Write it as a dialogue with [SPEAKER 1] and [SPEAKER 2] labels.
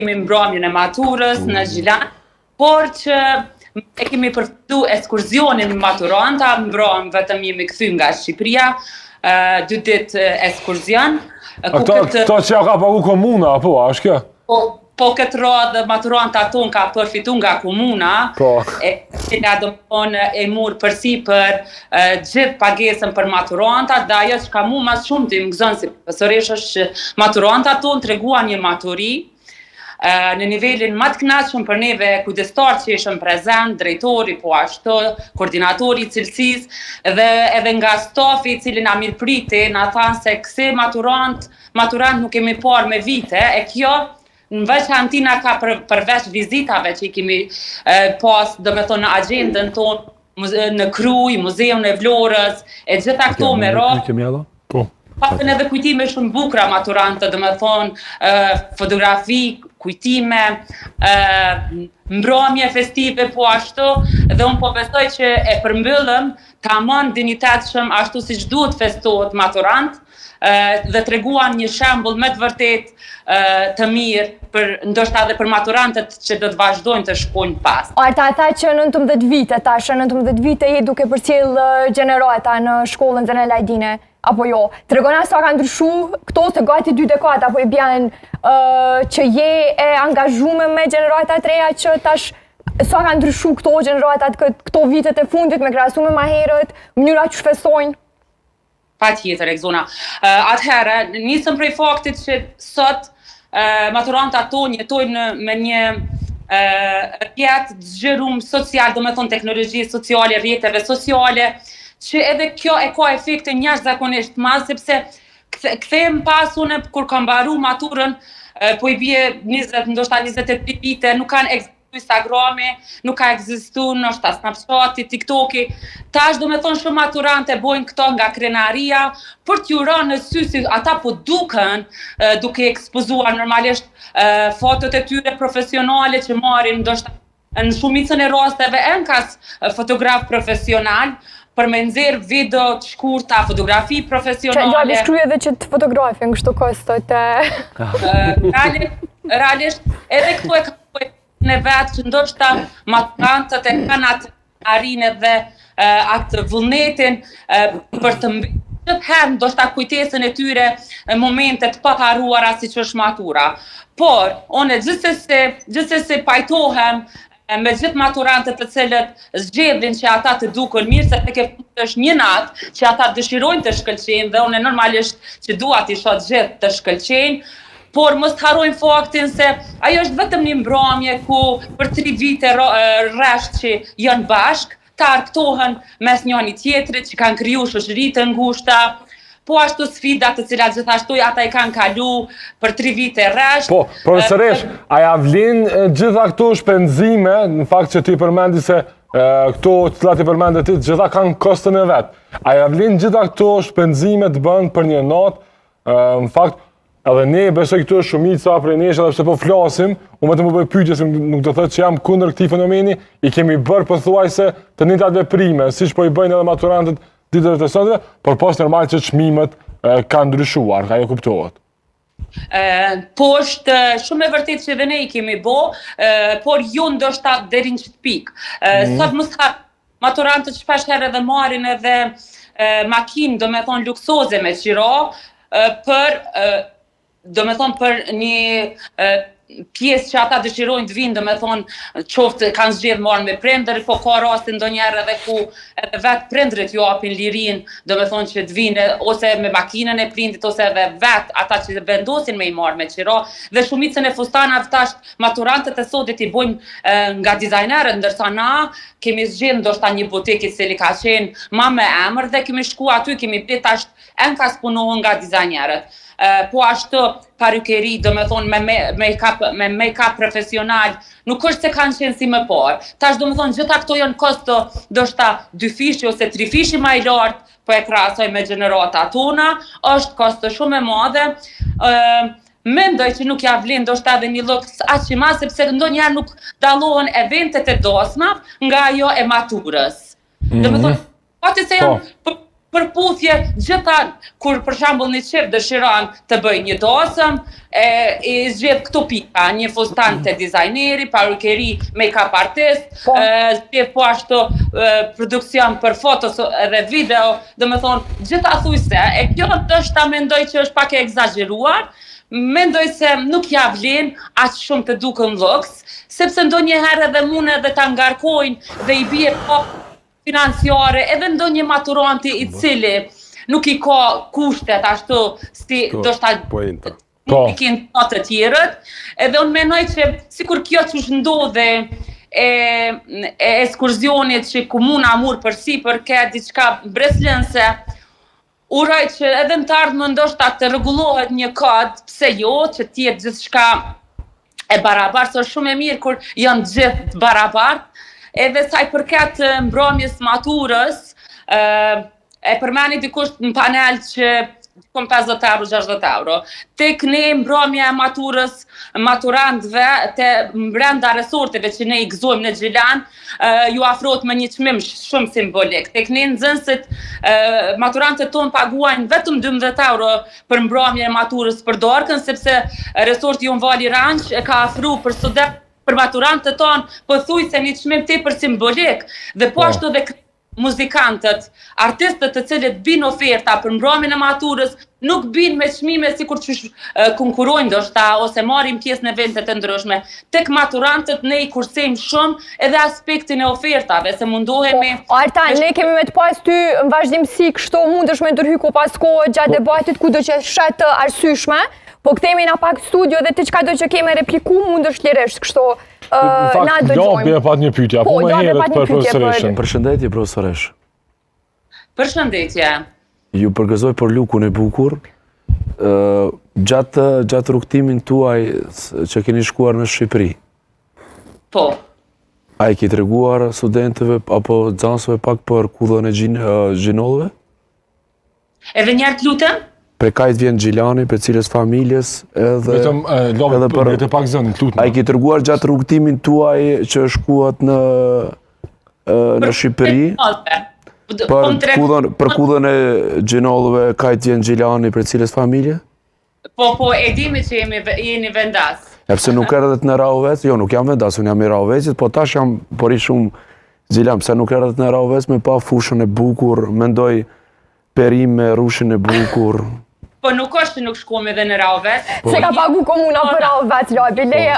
[SPEAKER 1] kemi mbrëmjen e maturës në Gjilan, por që e kemi përfitu ekskurzionin maturanta, mbrëm vetëm jemi kthy nga Shqipëria, 2 ditë ekskurzion.
[SPEAKER 2] Këto që ja ka pagu komuna, apo, është kjo?
[SPEAKER 1] Po këtë radhë maturanta ton ka përfitu nga komuna, cila do të thonë e mur përsipër gjithë pagesën për maturantat, dhe ajo që ka mu mas shumë të më gëzën si profesoresh është që maturantat ton treguan një maturi në nivelin më të kënaqshëm për neve kujdestarë që ishëm prezent, drejtori, po ashtu, koordinatori i cilësisë dhe edhe nga stafi i cili na mirëpriti, na thanë se këse maturant nuk kemi parë me vite, e kjo në veçantina ka përveç vizitave që i kemi pas, do me thonë, në agendën tonë në Kruj, Muzeun e Vlorës, e gjitha këto me radhë. Pasën edhe kujtime shumë bukra maturantët, do me thonë, fotografi, kujtime, mbrëmje festive po ashtu, dhe unë po besoj që e përmbyllëm tamam dinitetshëm ashtu si që duhet festohet maturant, dhe treguan një shembull me të vërtet të mirë për ndoshta edhe për maturantët që do të vazhdojnë të shkojnë pas.
[SPEAKER 3] Arta tha që 19 vite, tash 19 vite je duke përcjell gjenerata në shkollën Zene Lajdine, apo jo? Tregona sa ka ndryshu këto të gati 2 dekada, apo i bjen që je e angazhume me gjeneratat reja që tash sa ka ndryshu këto gjeneratat këto vitet e fundit me krahasu me ma herët, mënyra që festojnë?
[SPEAKER 1] Pa tjetër, Egzona. Atëherë, nisëm prej faktit që sot maturantat tonë jetojnë me një jetë zgjerum social, do me thonë teknologji sociale, rrjeteve sociale, që edhe kjo e ka efekte jashtëzakonisht madh, sepse kthehem pas unë kur kam mbaru maturën, po i bie 20, ndoshta 23 vite, nuk kanë Instagrami, nuk ka ekzistu, ndoshta Snapchati, TikToki. Tash do me thonë shumë maturante bojnë këto nga krenaria, për t'ju rënë në sy si ata po duken duke ekspozuar normalisht fotot e tyre profesionale që marrin ndoshta në shumicën e rasteve enkas fotograf profesional, për me nxjerr video të shkurta, fotografi profesionale.
[SPEAKER 3] Që shkruaj edhe që të fotografin kështu kostot.
[SPEAKER 1] Realisht, edhe këtu e ka në vetë që ndoshta maturantët e kanë atë arinë dhe atë vullnetin për të mbetur herë ndoshta kujtesën e tyre momentet pa harruara siç është matura. Por, unë gjithsesi pajtohem me gjithë maturantët të cilët zgjedhin që ata të duken mirë, se tek e fundit është një natë që ata dëshirojnë të shkëlqejnë dhe unë normalisht që dua t'i shoh gjithë të shkëlqejnë. Por mos të harrojmë faktin se ajo është vetëm një mbrëmje ku për 3 vite rresht që janë bashkë, të arktohen mes njëri tjetrit, që kanë kriju shoqëri të ngushta, po ashtu sfidat të cilat gjithashtu ata i kanë kalu për 3 vite rresht.
[SPEAKER 2] Po, profesoresh, a ja vlen gjitha këto shpenzime, në fakt që ti përmendi se këto të cilat i përmendit ti, gjitha kanë kostën e vet. A ja vlen gjitha këto shpenzime të bënd për një natë, në fakt, edhe ne besoj këtu është shumica prej nesh edhe pse po flasim, unë vetëm më bëj pyetje se nuk do thotë që jam kundër këtij fenomeni, i kemi bërë pothuajse të njëjtat veprime, siç po i bëjnë edhe maturantët ditët e sotme, por pas normal që çmimet kanë ndryshuar, ajo kuptohet.
[SPEAKER 1] Po është shumë e vërtetë që edhe ne i kemi bë, por jo ndoshta deri në ç't pikë. Sot mos ka maturantët shpesh herë edhe marrin edhe makinë, do me thonë luksoze me qiro, për një pjesë që ata dëshirojnë të vinë, do me thonë qoftë kanë zgjedhë marrë me prindër, po ka raste ndonjëherë edhe ku edhe vetë prindrit ju japin lirinë, do me thonë që të vinë ose me makinën e prindit ose edhe vetë ata që vendosin me i marrë me qiro, dhe shumicën e fustanave tash maturantët e sotit i bojnë nga dizajnerët, ndërsa na kemi zgjedhë ndoshta një butik i cili ka qenë ma me emër dhe kemi shku aty, kemi ble tash enkas punohen nga dizajnerët. Po ashtu parykeri, do me thonë me make-up profesional, nuk është se kanë qenë si më parë. Tash do me thonë gjitha këto janë kosto ndoshta 2 fishi ose 3 fishi më i lartë, po e krahasoj me gjenerata tona, është kosto shumë e madhe. Mendoj që nuk ja vlen ndoshta edhe një lloj aq i madh, sepse ndonjëherë nuk dallohen eventet e dasma nga ajo e maturës. Do me thonë, pati se janë përputhje gjitha, kur për shembull një çift dëshiron të bëjë një dasëm, e zgjedh këto pika, një fustan të dizajneri, parukeri, make-up artist, zgjedh po ashtu produksion për fotos edhe video, domethënë gjithasojse, e kjo ndoshta mendoj që është pak e egzageruar, mendoj se nuk ja vlen aq shumë të duken luks, sepse ndonjëherë edhe mund edhe ta ngarkojnë dhe I bie pa financiare, edhe ndonjë maturanti I cili nuk I ka kushtet ashtu si ndoshta nuk I kanë të tjerët, edhe unë menoj që sikur kjo që ndodhe e ekskurzionit që komuna mur përsipër ke diçka breslënse, uroj që edhe në të ardhmen ndoshta të rregullohet një kod, pse jo, që të jetë gjithçka e barabartë, është shumë e mirë kur janë gjithë të barabartë. Edhe sa I përket mbrëmjes maturës, e përmeni dikush në panel që kom 50 euro, 60 euro. Tek ne mbrëmja e maturës, maturantëve, te brenda resorteve që ne I gëzojmë në Gjilan, ju afrohet me një çmim shumë simbolik. Tek ne nxënësit, maturantët tonë paguajnë vetëm 12 euro për mbrëmjen e maturës për darkën, sepse resorti Jon Vali Ranç e ka afruar për student për maturantët tonë pothuajse një çmim tepër simbolik dhe po ashtu dhe muzikantët, artistët të cilët bin oferta për mbrëmjen e maturës nuk bin me çmime sikur që konkurrojnë ndoshta ose marrin pjesë në evente të ndryshme. Tek maturantët ne I kursejmë shumë edhe aspektin e ofertave, se mundohemi.
[SPEAKER 3] Arta, ne kemi me të pas ty në vazhdimsi kështu mundesh me ndërhy ku pas kohë gjatë debatit kudo që shet arsyeshme. Po kthehemi na pak studio dhe ti çka do që kemi repliku mundesh lirisht kështu na dëgjojmë.
[SPEAKER 2] Ja, pat një pyetje, apo më herët për profesoreshën.
[SPEAKER 4] Përshëndetje profesoresh.
[SPEAKER 1] Përshëndetje.
[SPEAKER 4] Ju përgëzoj për lukun e bukur. Gjatë rrugtimin tuaj që keni shkuar në Shqipëri.
[SPEAKER 1] Po.
[SPEAKER 4] A I ke treguar studentëve apo nxënësve pak për kullën e gjinollëve?
[SPEAKER 1] Edhe një herë lutem?
[SPEAKER 4] Pre kajt vjen Gjilani, për cilës familjes edhe...
[SPEAKER 2] Vetëm, lobë, të pak zënë, lutem.
[SPEAKER 4] A I ke treguar gjatë rrugtimin tuaj që shkuat në Shqipëri? Për kullën e gjinollëve kajt vjen Gjilani, për cilës familje?
[SPEAKER 1] Po, e dimi që jeni vendas.
[SPEAKER 4] E pse nuk erdhet në Rahovec? Jo, nuk jam vendas, unë jam I Rahovecit, po tash jam pori shumë Gjilan, pse nuk erdhet në Rahovec me pa fushën e bukur, mendoj perim me rushën e bukur.
[SPEAKER 1] Po nuk është që nuk shkuam edhe në Rahovec.
[SPEAKER 3] Se ka pagu komuna për Rahovec, Labi, leje